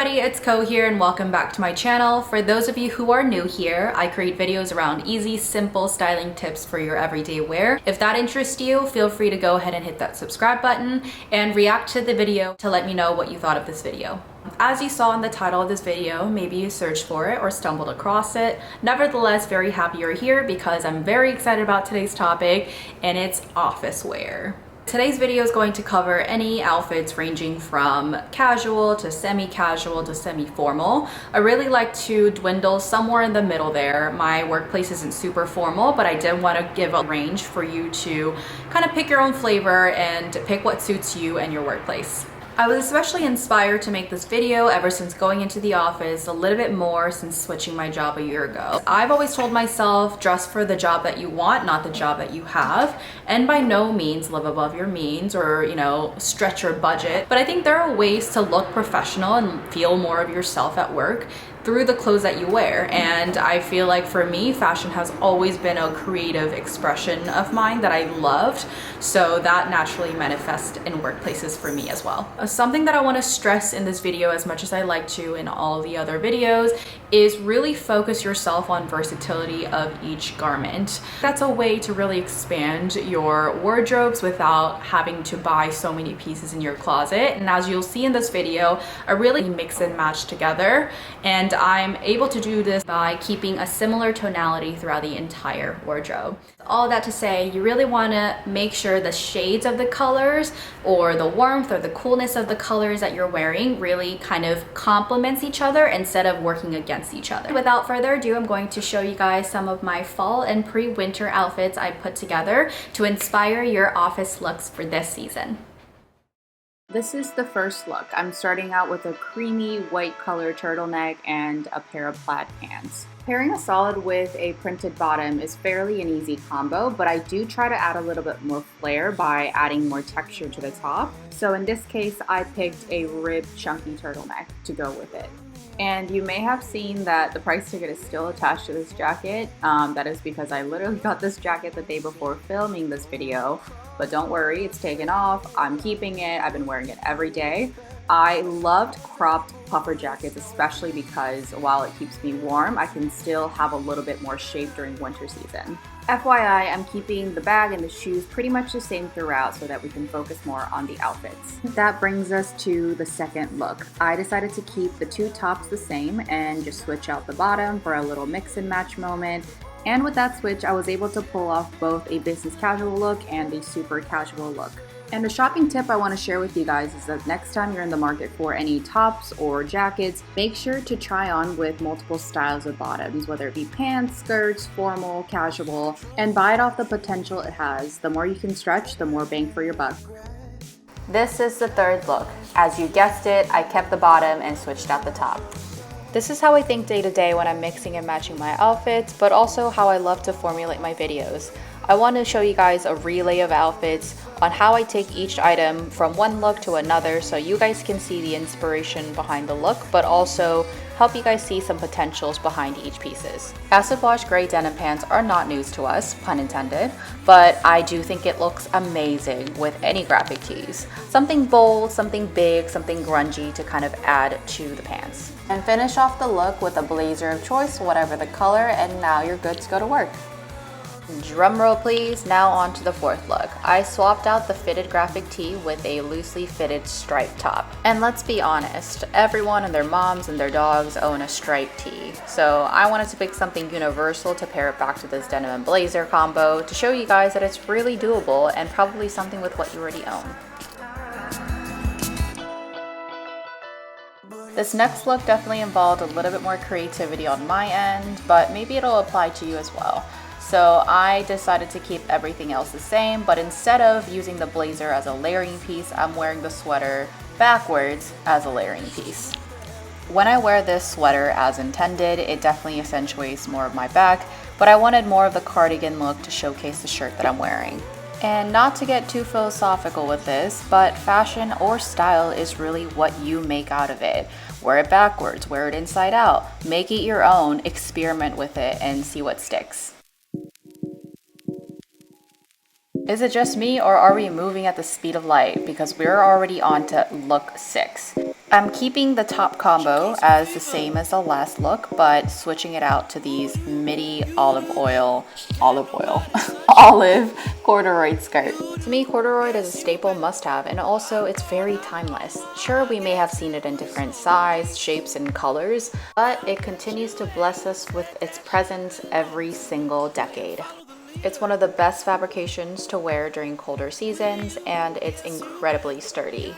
everybody, it's Ko here and welcome back to my channel. For those of you who are new here, I create videos around easy, simple styling tips for your everyday wear. If that interests you, feel free to go ahead and hit that subscribe button and react to the video to let me know what you thought of this video. As you saw in the title of this video, maybe you searched for it or stumbled across it. Nevertheless, very happy you're here because I'm very excited about today's topic, and it's office wear. Today's video is going to cover any outfits ranging from casual to semi-casual to semi-formal. I really like to dwindle somewhere in the middle there. My workplace isn't super formal, but I did want to give a range for you to kind of pick your own flavor and pick what suits you and your workplace. I was especially inspired to make this video ever since going into the office a little bit more since switching my job a year ago. I've always told myself, dress for the job that you want, not the job that you have, and by no means live above your means or, stretch your budget. But I think there are ways to look professional and feel more of yourself at work through the clothes that you wear. And I feel like for me, fashion has always been a creative expression of mine that I loved. So that naturally manifests in workplaces for me as well. Something that I want to stress in this video as much as I like to in all the other videos is really focus yourself on versatility of each garment. That's a way to really expand your wardrobes without having to buy so many pieces in your closet. And as you'll see in this video, I really mix and match together, and I'm able to do this by keeping a similar tonality throughout the entire wardrobe. All that to say, you really want to make sure the shades of the colors or the warmth or the coolness of the colors that you're wearing really kind of complements each other instead of working against each other. Without further ado, I'm going to show you guys some of my fall and pre-winter outfits I put together to inspire your office looks for this season. This is the first look. I'm starting out with a creamy white color turtleneck and a pair of plaid pants. Pairing a solid with a printed bottom is fairly an easy combo, but I do try to add a little bit more flair by adding more texture to the top. So in this case, I picked a ribbed chunky turtleneck to go with it. And you may have seen that the price ticket is still attached to this jacket. That is because I literally got this jacket the day before filming this video. But don't worry, it's taken off. I'm keeping it. I've been wearing it every day. I loved cropped puffer jackets, especially because while it keeps me warm, I can still have a little bit more shape during winter season. FYI, I'm keeping the bag and the shoes pretty much the same throughout so that we can focus more on the outfits. That brings us to the second look. I decided to keep the two tops the same and just switch out the bottom for a little mix and match moment. And with that switch, I was able to pull off both a business casual look and a super casual look. And the shopping tip I want to share with you guys is that next time you're in the market for any tops or jackets, make sure to try on with multiple styles of bottoms, whether it be pants, skirts, formal, casual, and buy it off the potential it has. The more you can stretch, the more bang for your buck. This is the third look. As you guessed it, I kept the bottom and switched out the top. This is how I think day to day when I'm mixing and matching my outfits, but also how I love to formulate my videos. I want to show you guys a relay of outfits on how I take each item from one look to another so you guys can see the inspiration behind the look, but also help you guys see some potentials behind each pieces. Acid wash gray denim pants are not news to us, pun intended, but I do think it looks amazing with any graphic tees. Something bold, something big, something grungy to kind of add to the pants. And finish off the look with a blazer of choice, whatever the color, and now you're good to go to work. Drum roll please. Now on to the fourth look. I swapped out the fitted graphic tee with a loosely fitted striped top. And let's be honest, everyone and their moms and their dogs own a striped tee. So I wanted to pick something universal to pair it back to this denim and blazer combo to show you guys that it's really doable and probably something with what you already own. This next look definitely involved a little bit more creativity on my end, but maybe it'll apply to you as well. So I decided to keep everything else the same, but instead of using the blazer as a layering piece, I'm wearing the sweater backwards as a layering piece. When I wear this sweater as intended, it definitely accentuates more of my back, but I wanted more of the cardigan look to showcase the shirt that I'm wearing. And not to get too philosophical with this, but fashion or style is really what you make out of it. Wear it backwards, wear it inside out, make it your own, experiment with it, and see what sticks. Is it just me, or are we moving at the speed of light? Because we're already on to look 6. I'm keeping the top combo as the same as the last look, but switching it out to these midi olive corduroy skirt. To me, corduroy is a staple must-have, and also it's very timeless. Sure, we may have seen it in different size, shapes, and colors, but it continues to bless us with its presence every single decade. It's one of the best fabrications to wear during colder seasons, and it's incredibly sturdy.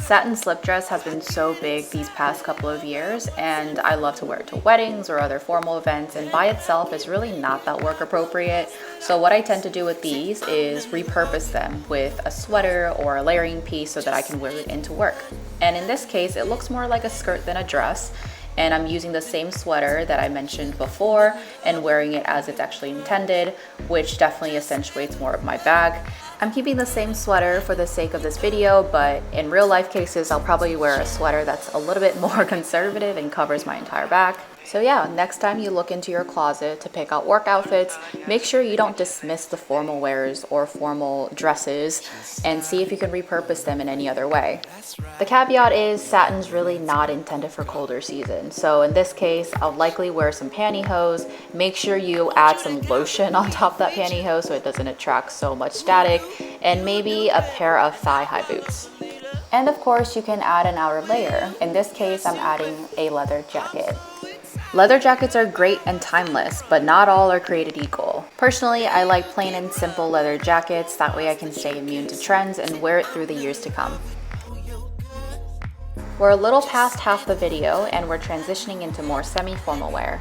Satin slip dress has been so big these past couple of years, and I love to wear it to weddings or other formal events, and by itself is really not that work appropriate. So what I tend to do with these is repurpose them with a sweater or a layering piece so that I can wear it into work. And in this case, it looks more like a skirt than a dress, and I'm using the same sweater that I mentioned before and wearing it as it's actually intended, which definitely accentuates more of my bag. I'm keeping the same sweater for the sake of this video, but in real life cases, I'll probably wear a sweater that's a little bit more conservative and covers my entire back. So yeah, next time you look into your closet to pick out work outfits, make sure you don't dismiss the formal wears or formal dresses and see if you can repurpose them in any other way. The caveat is satin's really not intended for colder season. So in this case, I'll likely wear some pantyhose. Make sure you add some lotion on top of that pantyhose so it doesn't attract so much static, and maybe a pair of thigh-high boots. And of course, you can add an outer layer. In this case, I'm adding a leather jacket. Leather jackets are great and timeless, but not all are created equal. Personally, I like plain and simple leather jackets, that way I can stay immune to trends and wear it through the years to come. We're a little past half the video and we're transitioning into more semi-formal wear.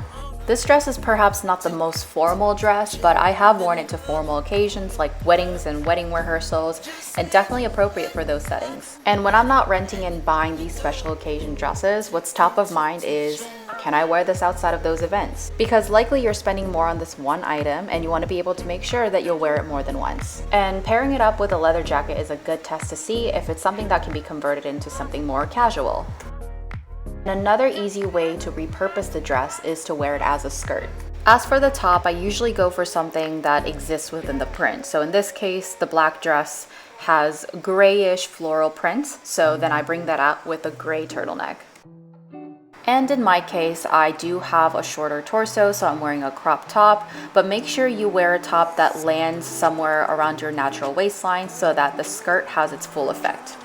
This dress is perhaps not the most formal dress, but I have worn it to formal occasions like weddings and wedding rehearsals, and definitely appropriate for those settings. And when I'm not renting and buying these special occasion dresses, what's top of mind is, can I wear this outside of those events? Because likely you're spending more on this one item and you want to be able to make sure that you'll wear it more than once. And pairing it up with a leather jacket is a good test to see if it's something that can be converted into something more casual. Another easy way to repurpose the dress is to wear it as a skirt. As for the top, I usually go for something that exists within the print. So in this case, the black dress has grayish floral prints, so then I bring that out with a gray turtleneck. And in my case, I do have a shorter torso, so I'm wearing a crop top, but make sure you wear a top that lands somewhere around your natural waistline so that the skirt has its full effect.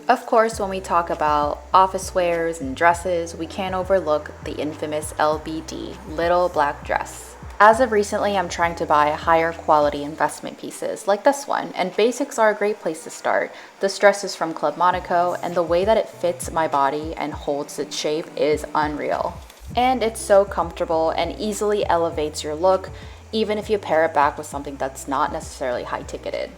Of course, when we talk about office wears and dresses, we can't overlook the infamous LBD, little black dress. As of recently, I'm trying to buy higher quality investment pieces like this one, and basics are a great place to start. This dress is from Club Monaco, and the way that it fits my body and holds its shape is unreal. And it's so comfortable and easily elevates your look, even if you pair it back with something that's not necessarily high-ticketed.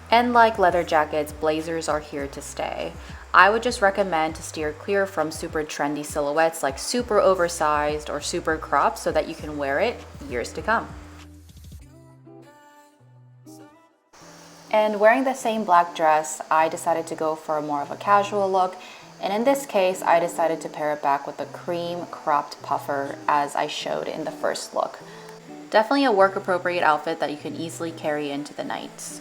And like leather jackets, blazers are here to stay. I would just recommend to steer clear from super trendy silhouettes like super oversized or super cropped so that you can wear it years to come. And wearing the same black dress, I decided to go for more of a casual look. And in this case, I decided to pair it back with a cream cropped puffer as I showed in the first look. Definitely a work appropriate outfit that you can easily carry into the nights.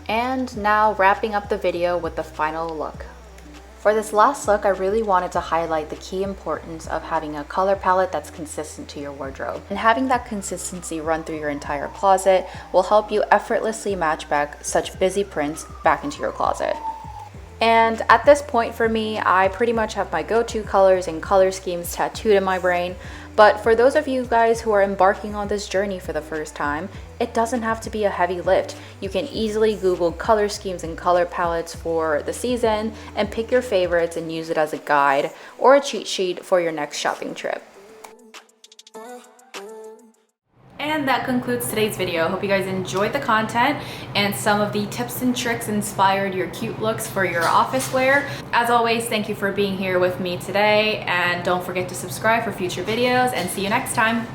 And now wrapping up the video with the final look. For this last look, I really wanted to highlight the key importance of having a color palette that's consistent to your wardrobe. And having that consistency run through your entire closet will help you effortlessly match back such busy prints back into your closet. And at this point for me, I pretty much have my go-to colors and color schemes tattooed in my brain. But for those of you guys who are embarking on this journey for the first time, it doesn't have to be a heavy lift. You can easily Google color schemes and color palettes for the season and pick your favorites and use it as a guide or a cheat sheet for your next shopping trip. And that concludes today's video. Hope you guys enjoyed the content and some of the tips and tricks inspired your cute looks for your office wear. As always, thank you for being here with me today, and don't forget to subscribe for future videos, and see you next time.